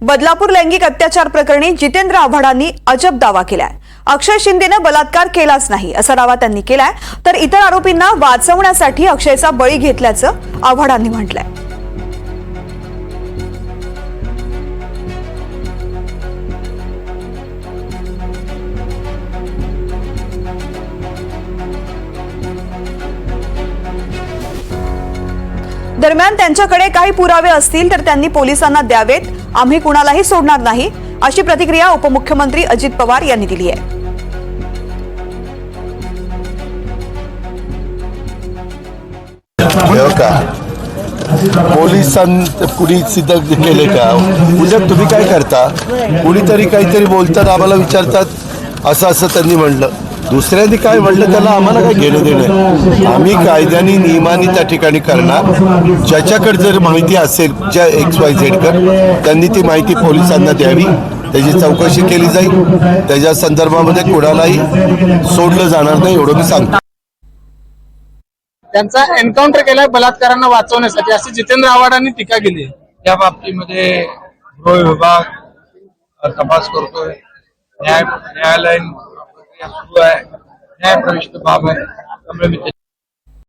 बदलापूर लैंगिक अत्याचार प्रकरणी जितेंद्र आव्हाडांनी अजब दावा केलाय। अक्षय शिंदेने बलात्कार केलाच नाही असा दावा त्यांनी केलाय, तर इतर आरोपींना वाचवण्यासाठी अक्षयचा बळी घेतल्याचं आव्हाडांनी म्हटलंय। दरम्यान त्यांच्याकडे काही पुरावे असतील तर त्यांनी पोलिसांना द्यावेत, आम्ही कुणालाही सोडणार नाही अशी प्रतिक्रिया उपमुख्यमंत्री अजित पवार यांनी दिली आहे। पोलिसांनी कुणी सिद्ध केले का? उद्या तुम्ही काय करता? कुणीतरी काहीतरी बोलतात, आम्हाला विचारतात असं असं त्यांनी म्हणलं, दुसऱ्यांनी काय म्हणलं त्याला आम्हाला काय घेणं देणं? आम्ही कायद्याने नियमाने त्या ठिकाणी करणार। ज्याच्याकडे जर माहिती असेल ज्या XYZ त्यांनी ती माहिती पोलिसांना द्यावी, त्याची चौकशी केली जाईल, त्याच्या संदर्भामध्ये कोणालाही सोडलं जाणार नाही एवढं मी सांगतो। त्यांचा एन्काउंटर केलाय बलात्कारांना वाचवण्यासाठी अशी जितेंद्र आव्हाडांनी टीका केली। या बाबतीमध्ये गृह विभाग तपास करतोय, न्यायालयीन प्रक्रिया सुरू आहे, न्यायप्रविष्ट बाब आहे, त्यामुळे मी